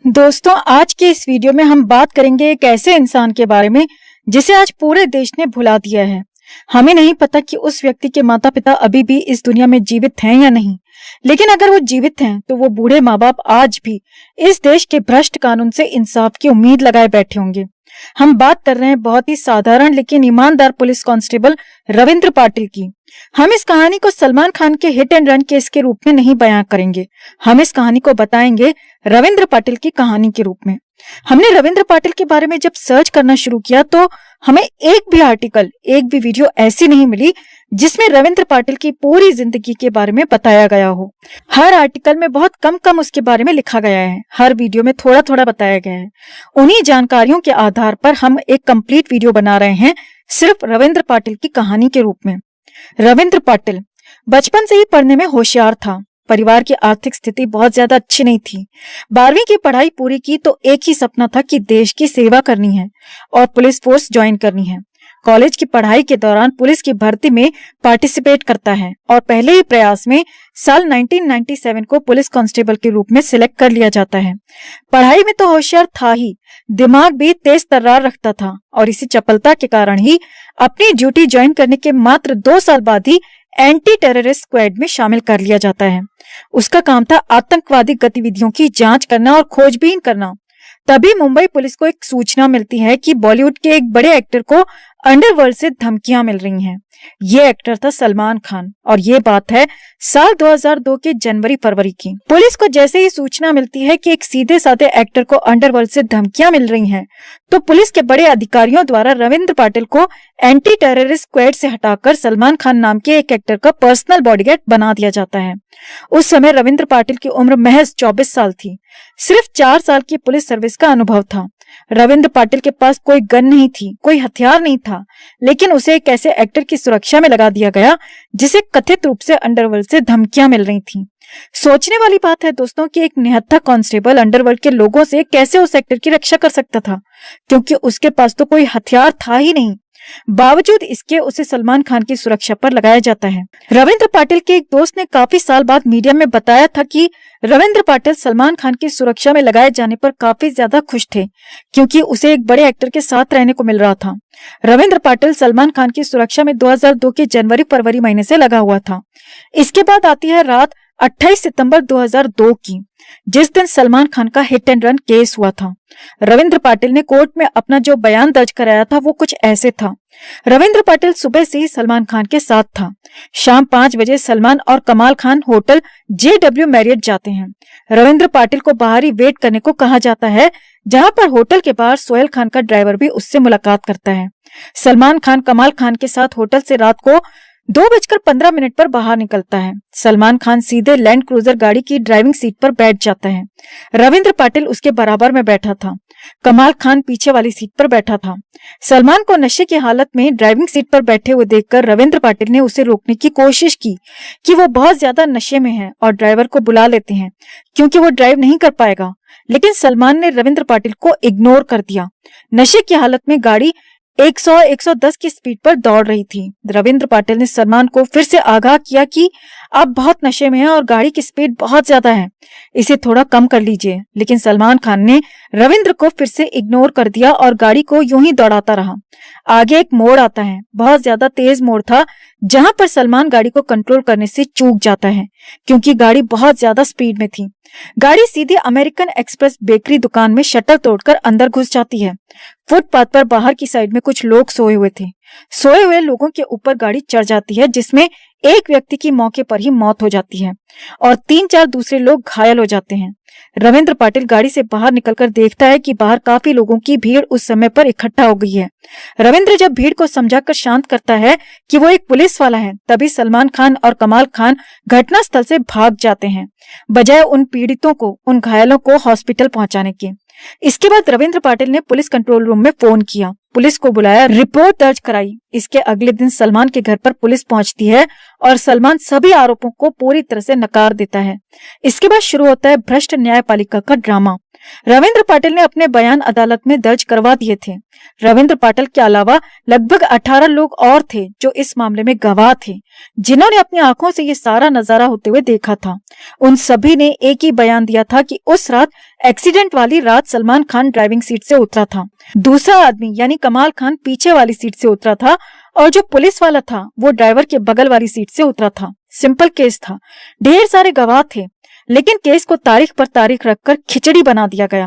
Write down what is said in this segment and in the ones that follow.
दोस्तों, आज के इस वीडियो में हम बात करेंगे एक ऐसे इंसान के बारे में जिसे आज पूरे देश ने भुला दिया है। हमें नहीं पता कि उस व्यक्ति के माता पिता अभी भी इस दुनिया में जीवित हैं या नहीं, लेकिन अगर वो जीवित हैं तो वो बूढ़े माँ बाप आज भी इस देश के भ्रष्ट कानून से इंसाफ की उम्मीद लगाए बैठे होंगे। हम बात कर रहे हैं बहुत ही साधारण लेकिन ईमानदार पुलिस कांस्टेबल रविंद्र पाटिल की। हम इस कहानी को सलमान खान के हिट एंड रन केस के रूप में नहीं बयां करेंगे, हम इस कहानी को बताएंगे रविंद्र पाटिल की कहानी के रूप में। हमने रविंद्र पाटिल के बारे में जब सर्च करना शुरू किया तो हमें एक भी आर्टिकल, एक भी वीडियो ऐसी नहीं मिली जिसमें रविंद्र पाटिल की पूरी जिंदगी के बारे में बताया गया हो। हर आर्टिकल में बहुत कम उसके बारे में लिखा गया है, हर वीडियो में थोड़ा थोड़ा बताया गया है। उन्हीं जानकारियों के आधार पर हम एक कंप्लीट वीडियो बना रहे हैं सिर्फ रविंद्र पाटिल की कहानी के रूप में। रविंद्र पाटिल बचपन से ही पढ़ने में होशियार था। परिवार की आर्थिक स्थिति बहुत ज्यादा अच्छी नहीं थी। 12वीं की पढ़ाई पूरी की तो एक ही सपना था कि देश की सेवा करनी है और पुलिस फोर्स ज्वाइन करनी है। कॉलेज की पढ़ाई के दौरान पुलिस की भर्ती में पार्टिसिपेट करता है और पहले ही प्रयास में साल 1997 को पुलिस कांस्टेबल के रूप में सिलेक्ट कर लिया जाता है। पढ़ाई में तो होशियार था ही, दिमाग भी तेज तर्रार रखता था और इसी चपलता के कारण ही अपनी ड्यूटी ज्वाइन करने के मात्र 2 साल बाद ही एंटी टेररिस्ट स्क्वाड में शामिल कर लिया जाता है। उसका काम था आतंकवादी गतिविधियों की जांच करना और खोजबीन करना। तभी मुंबई पुलिस को एक सूचना मिलती है कि बॉलीवुड के एक बड़े एक्टर को अंडरवर्ल्ड से धमकियां मिल रही हैं। ये एक्टर था सलमान खान और ये बात है साल 2002 के जनवरी-फरवरी की। पुलिस को जैसे ही सूचना मिलती है कि एक सीधे साधे एक्टर को अंडरवर्ल्ड से धमकियां मिल रही हैं, तो पुलिस के बड़े अधिकारियों द्वारा रविंद्र पाटिल को एंटी टेररिस्ट स्क्वाड से हटाकर सलमान खान नाम के एक एक्टर का पर्सनल बॉडीगार्ड बना दिया जाता है। उस समय रविंद्र पाटिल की उम्र महज 24 साल थी। सिर्फ 4 साल की पुलिस सर्विस का अनुभव था। रविंद्र पाटिल के पास कोई गन नहीं थी, कोई हथियार नहीं था, लेकिन उसे एक ऐसे एक्टर की सुरक्षा में लगा दिया गया जिसे कथित रूप से अंडरवर्ल्ड से धमकियां मिल रही थीं। सोचने वाली बात है दोस्तों कि एक निहत्था कांस्टेबल अंडरवर्ल्ड के लोगों से कैसे उस एक्टर की रक्षा कर सकता था, क्योंकि उसके पास तो कोई हथियार था ही नहीं। बावजूद इसके उसे सलमान खान की सुरक्षा पर लगाया जाता है। रविंद्र पाटिल के एक दोस्त ने काफी साल बाद मीडिया में बताया था कि रविंद्र पाटिल सलमान खान की सुरक्षा में लगाए जाने पर काफी ज्यादा खुश थे, क्योंकि उसे एक बड़े एक्टर के साथ रहने को मिल रहा था। रविंद्र पाटिल सलमान खान की सुरक्षा में 2002 के जनवरी-फरवरी महीने से लगा हुआ था। इसके बाद आती है रात 28 सितंबर 2002 की, जिस दिन सलमान खान का हिट एंड रन केस हुआ था। रविंद्र पाटिल ने कोर्ट में अपना जो बयान दर्ज कराया था वो कुछ ऐसे था। रविंद्र पाटिल सुबह से ही सलमान खान के साथ था। शाम 5 बजे सलमान और कमाल खान होटल JW मैरियट जाते हैं। रविंद्र पाटिल को बाहर ही वेट करने को कहा जाता है, जहां पर होटल के बाहर सोहेल खान का ड्राइवर भी उससे मुलाकात करता है। सलमान खान कमाल खान के साथ होटल से रात को 2:15 पर बाहर निकलता है। सलमान खान सीधे लैंड क्रूजर गाड़ी की ड्राइविंग सीट पर बैठ जाता है। रविंद्र पाटिल उसके बराबर में बैठा था। कमाल खान पीछे वाली सीट पर बैठा था। सलमान को नशे की हालत में ड्राइविंग सीट पर बैठे हुए देखकर रविंद्र पाटिल ने उसे रोकने की कोशिश की कि वो बहुत ज्यादा नशे में है और ड्राइवर को बुला लेते हैं क्योंकि वो ड्राइव नहीं कर पाएगा, लेकिन सलमान ने रविंद्र पाटिल को इग्नोर कर दिया। नशे की हालत में गाड़ी 100-110 की स्पीड पर दौड़ रही थी। रविंद्र पाटिल ने सलमान को फिर से आगाह किया कि आप बहुत नशे में हैं और गाड़ी की स्पीड बहुत ज्यादा है, इसे थोड़ा कम कर लीजिए, लेकिन सलमान खान ने रविंद्र को फिर से इग्नोर कर दिया और गाड़ी को यूं ही दौड़ाता रहा। आगे एक मोड़ आता है, बहुत ज्यादा तेज मोड़ था, जहां पर सलमान गाड़ी को कंट्रोल करने से चूक जाता है क्योंकि गाड़ी बहुत ज्यादा स्पीड में थी। गाड़ी सीधे अमेरिकन एक्सप्रेस बेकरी दुकान में शटर तोड़कर अंदर घुस जाती है। फुटपाथ पर बाहर की साइड में कुछ लोग सोए हुए थे। सोए हुए लोगों के ऊपर गाड़ी चढ़ जाती है, जिसमें एक व्यक्ति की मौके पर ही मौत हो जाती है और 3-4 दूसरे लोग घायल हो जाते हैं। रविंद्र पाटिल गाड़ी से बाहर निकलकर देखता है कि बाहर काफी लोगों की भीड़ उस समय पर इकट्ठा हो गई है। रविंद्र जब भीड़ को समझाकर शांत करता है कि वो एक पुलिस वाला है, तभी सलमान खान और कमाल खान घटनास्थल से भाग जाते हैं, बजाय उन पीड़ितों को, उन घायलों को हॉस्पिटल पहुंचाने के। इसके बाद रविंद्र पाटिल ने पुलिस कंट्रोल रूम में फोन किया पुलिस को बुलाया, रिपोर्ट दर्ज कराई। इसके अगले दिन सलमान के घर पर पुलिस पहुंचती है और सलमान सभी आरोपों को पूरी तरह से नकार देता है। इसके बाद शुरू होता है भ्रष्ट न्यायपालिका का ड्रामा। रविंद्र पाटिल ने अपने बयान अदालत में दर्ज करवा दिए थे। रविंद्र पाटिल के अलावा लगभग 18 लोग और थे जो इस मामले में गवाह थे, जिन्होंने अपनी आंखों से ये सारा नजारा होते हुए देखा था। उन सभी ने एक ही बयान दिया था कि उस रात एक्सीडेंट वाली रात सलमान खान ड्राइविंग सीट से उतरा था, दूसरा आदमी यानी कमाल खान पीछे वाली सीट से उतरा था और जो पुलिस वाला था वो ड्राइवर के बगल वाली सीट से उतरा था। सिंपल केस था, ढेर सारे गवाह थे, लेकिन केस को तारीख पर तारीख रखकर खिचड़ी बना दिया गया।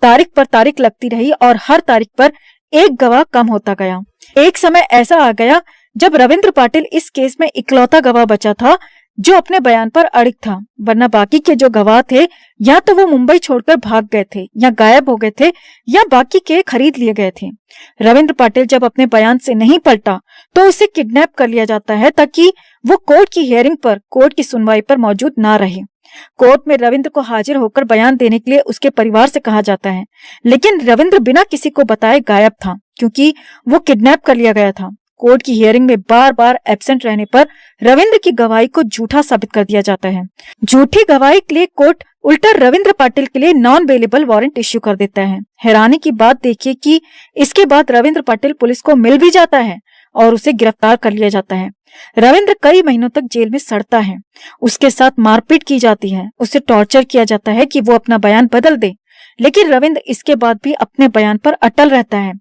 तारीख पर तारीख लगती रही और हर तारीख पर एक गवाह कम होता गया। एक समय ऐसा आ गया जब रविंद्र पाटिल इस केस में इकलौता गवाह बचा था जो अपने बयान पर अड़िग था, वरना बाकी के जो गवाह थे या तो वो मुंबई छोड़कर भाग गए थे या गायब हो गए थे या बाकी के खरीद लिए गए थे। रविंद्र पाटिल जब अपने बयान से नहीं पलटा तो उसे किडनैप कर लिया जाता है ताकि वो कोर्ट की हियरिंग पर, कोर्ट की सुनवाई पर मौजूद ना रहे। कोर्ट में रविंद्र को हाजिर होकर बयान देने के लिए उसके परिवार से कहा जाता है, लेकिन रविंद्र बिना किसी को बताए गायब था क्योंकि वो किडनैप कर लिया गया था। कोर्ट की हियरिंग में बार बार एब्सेंट रहने पर रविंद्र की गवाही को झूठा साबित कर दिया जाता है। झूठी गवाही के लिए कोर्ट उल्टा रविंद्र पाटिल के लिए नॉन बेलेबल वारंट इश्यू कर देता है। हैरानी की बात देखिए कि इसके बाद रविंद्र पाटिल पुलिस को मिल भी जाता है और उसे गिरफ्तार कर लिया जाता है। रविंद्र कई महीनों तक जेल में सड़ता है, उसके साथ मारपीट की जाती है, उसे टॉर्चर किया जाता है कि वो अपना बयान बदल दे, लेकिन रविंद्र इसके बाद भी अपने बयान पर अटल रहता है।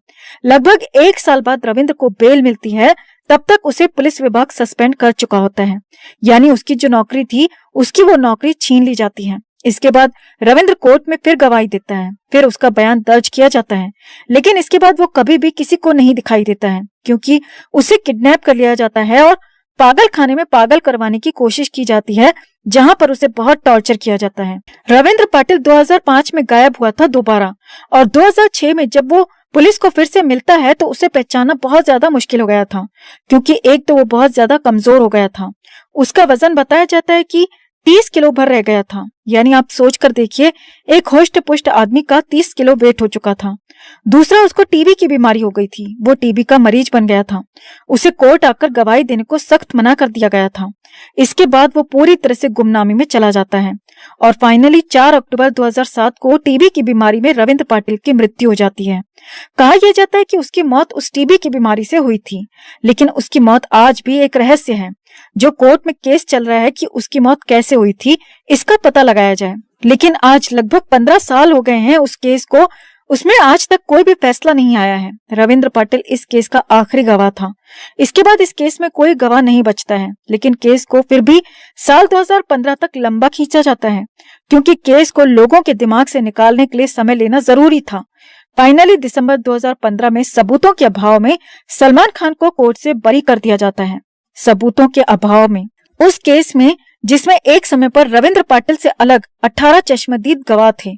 लगभग 1 साल बाद रविंद्र को बेल मिलती है, तब तक उसे पुलिस विभाग सस्पेंड कर चुका होता है, यानी उसकी जो नौकरी थी उसकी वो नौकरी छीन ली जाती है। इसके बाद रविंद्र कोर्ट में फिर गवाही देता है, फिर उसका बयान दर्ज किया जाता है, लेकिन इसके बाद वो कभी भी किसी को नहीं दिखाई देता है क्योंकि उसे किडनैप कर लिया जाता है और पागल खाने में पागल करवाने की कोशिश की जाती है, जहां पर उसे बहुत टॉर्चर किया जाता है। रविंद्र पाटिल 2005 में गायब हुआ था दोबारा, और 2006 में जब वो पुलिस को फिर से मिलता है तो उसे पहचानना बहुत ज्यादा मुश्किल हो गया था क्योंकि एक तो वो बहुत ज्यादा कमजोर हो गया था। उसका वजन बताया जाता है कि 30 किलो भर रह गया था, यानी आप सोच कर देखिए एक होस्ट पुष्ट आदमी का 30 किलो वेट हो चुका था। दूसरा, उसको टीबी की बीमारी हो गई थी, वो टीबी का मरीज बन गया था। उसे कोर्ट आकर गवाही देने को सख्त मना कर दिया गया था। इसके बाद वो पूरी तरह से गुमनामी में चला जाता है और फाइनली 4 अक्टूबर 2007 को टीबी की बीमारी में रविंद्र पाटिल की मृत्यु हो जाती है। कहा यह जाता है कि उसकी मौत उस टीबी की बीमारी से हुई थी, लेकिन उसकी मौत आज भी एक रहस्य है। जो कोर्ट में केस चल रहा है कि उसकी मौत कैसे हुई थी, इसका पता लगाया जाए। लेकिन आज लगभग 15 साल हो गए हैं उस केस को, उसमें आज तक कोई भी फैसला नहीं आया है। रविंद्र पाटिल इस केस का आखिरी गवाह था। इसके बाद इस केस में कोई गवाह नहीं बचता है, लेकिन केस को फिर भी साल 2015 तक लंबा खींचा जाता है क्योंकि केस को लोगों के दिमाग से निकालने के लिए समय लेना जरूरी था। फाइनली दिसंबर 2015 में सबूतों के अभाव में सलमान खान को कोर्ट से बरी कर दिया जाता है। सबूतों के अभाव में उस केस में जिसमें एक समय पर रविंद्र पाटिल से अलग 18 चश्मदीद गवाह थे,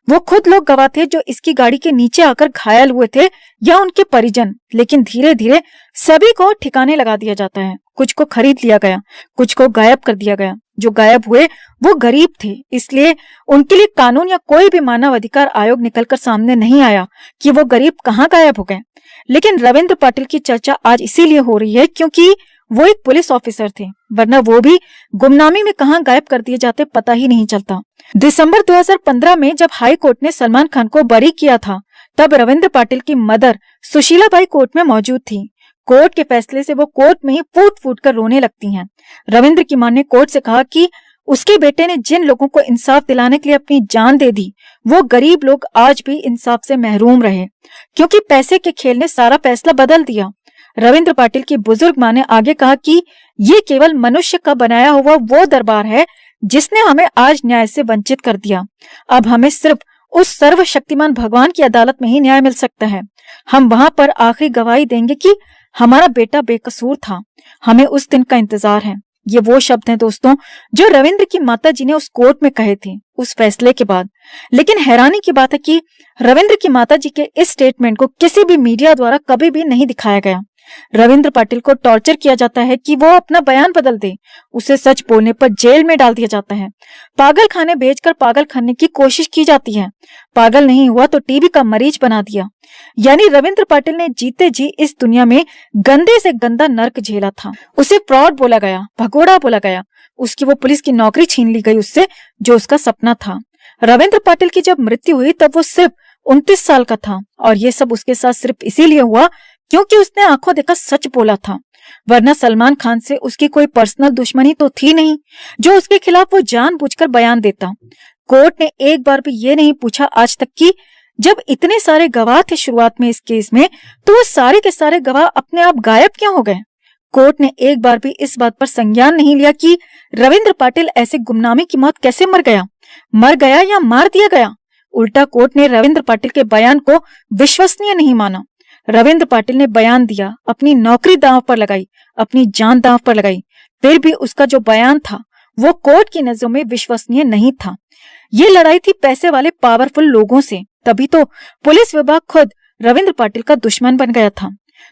वो खुद लोग गवाह थे जो इसकी गाड़ी के नीचे आकर घायल हुए थे या उनके परिजन, लेकिन धीरे धीरे सभी को ठिकाने लगा दिया जाता है। कुछ को खरीद लिया गया, कुछ को गायब कर दिया गया। जो गायब हुए वो गरीब थे, इसलिए उनके लिए कानून या कोई भी मानव अधिकार आयोग निकलकर सामने नहीं आया कि वो गरीब कहाँ गायब हो गए। लेकिन रविंद्र पाटिल की चर्चा आज इसीलिए हो रही है क्योंकि वो एक पुलिस ऑफिसर थे, वरना वो भी गुमनामी में कहां गायब कर दिए जाते पता ही नहीं चलता। दिसंबर 2015 में जब हाई कोर्ट ने सलमान खान को बरी किया था, तब रविंद्र पाटिल की मदर सुशीला बाई कोर्ट में मौजूद थी। कोर्ट के फैसले से वो कोर्ट में ही फूट फूट कर रोने लगती हैं। रविंद्र की मां ने कोर्ट से कहा कि उसके बेटे ने जिन लोगों को इंसाफ दिलाने के लिए अपनी जान दे दी, वो गरीब लोग आज भी इंसाफ से महरूम रहे क्योंकि पैसे के खेल ने सारा फैसला बदल दिया। रविंद्र पाटिल की बुजुर्ग मां ने आगे कहा कि ये केवल मनुष्य का बनाया हुआ वो दरबार है जिसने हमें आज न्याय से वंचित कर दिया। अब हमें सिर्फ उस सर्वशक्तिमान भगवान की अदालत में ही न्याय मिल सकता है। हम वहां पर आखिरी गवाही देंगे कि हमारा बेटा बेकसूर था। हमें उस दिन का इंतजार है। ये वो शब्द हैं दोस्तों जो रविंद्र की माताजी ने उस कोर्ट में कहे थे उस फैसले के बाद। लेकिन हैरानी की बात है कि रविंद्र की माताजी के इस स्टेटमेंट को किसी भी मीडिया द्वारा कभी भी नहीं दिखाया गया। रविंद्र पाटिल को टॉर्चर किया जाता है कि वो अपना बयान बदल दे। उसे सच बोलने पर जेल में डाल दिया जाता है। पागल खाने भेजकर पागल खाने की कोशिश की जाती है। पागल नहीं हुआ तो टीबी का मरीज बना दिया। यानी रविंद्र पाटिल ने जीते जी इस दुनिया में गंदे से गंदा नर्क झेला था। उसे फ्रॉड बोला गया, भगोड़ा बोला गया। उसकी वो पुलिस की नौकरी छीन ली गई उससे, जो उसका सपना था। रविंद्र पाटिल की जब मृत्यु हुई तब वो सिर्फ 29 साल का था, और ये सब उसके साथ सिर्फ इसीलिए हुआ क्योंकि उसने आंखों देखा सच बोला था। वरना सलमान खान से उसकी कोई पर्सनल दुश्मनी तो थी नहीं, जो उसके खिलाफ वो जानबूझकर बयान देता। कोर्ट ने एक बार भी ये नहीं पूछा आज तक कि जब इतने सारे गवाह थे शुरुआत में इस केस में, तो वो सारे के सारे गवाह अपने आप गायब क्यों हो गए। कोर्ट ने एक बार भी इस बात पर संज्ञान नहीं लिया कि रविंद्र पाटिल ऐसे गुमनामी की मौत कैसे मर गया या मार दिया गया। उल्टा कोर्ट ने रविंद्र पाटिल के बयान को विश्वसनीय नहीं माना। रविंद्र पाटिल ने बयान दिया, अपनी नौकरी दांव पर लगाई, अपनी जान दांव पर लगाई, फिर भी उसका जो बयान था वो कोर्ट की नजरों में विश्वसनीय नहीं था। ये लड़ाई थी पैसे वाले पावरफुल लोगों से, तभी तो पुलिस विभाग खुद रविंद्र पाटिल का दुश्मन बन गया था।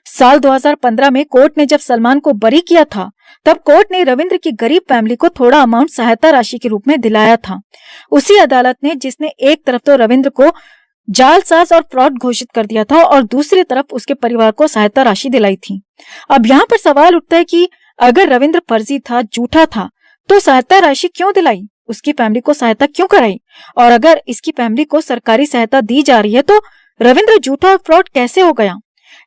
साल 2015 में कोर्ट ने जब सलमान को बरी किया था, तब कोर्ट ने रविंद्र की गरीब फैमिली को थोड़ा अमाउंट सहायता राशि के रूप में दिलाया था। उसी अदालत ने जिसने एक तरफ तो रविंद्र को जालसाज और फ्रॉड घोषित कर दिया था और दूसरी तरफ उसके परिवार को सहायता राशि दिलाई थी। अब यहाँ पर सवाल उठता है कि अगर रविंद्र फर्जी था, झूठा था, तो सहायता राशि क्यों दिलाई, उसकी फैमिली को सहायता क्यों कराई, और अगर इसकी फैमिली को सरकारी सहायता दी जा रही है तो रविंद्र झूठा और फ्रॉड कैसे हो गया।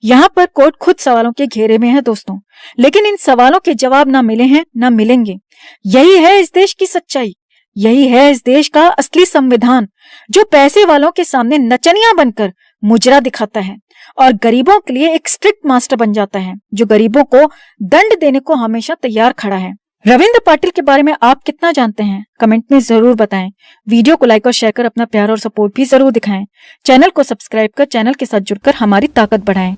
यहाँ पर कोर्ट खुद सवालों के घेरे में है दोस्तों, लेकिन इन सवालों के जवाब ना मिले हैं ना मिलेंगे। यही है इस देश की सच्चाई, यही है इस देश का असली संविधान, जो पैसे वालों के सामने नचनिया बनकर मुजरा दिखाता है और गरीबों के लिए एक स्ट्रिक्ट मास्टर बन जाता है, जो गरीबों को दंड देने को हमेशा तैयार खड़ा है। रविंद्र पाटिल के बारे में आप कितना जानते हैं, कमेंट में जरूर बताएं। वीडियो को लाइक और शेयर कर अपना प्यार और सपोर्ट भी जरूर दिखाएं। चैनल को सब्सक्राइब कर चैनल के साथ जुड़कर हमारी ताकत बढ़ाएं।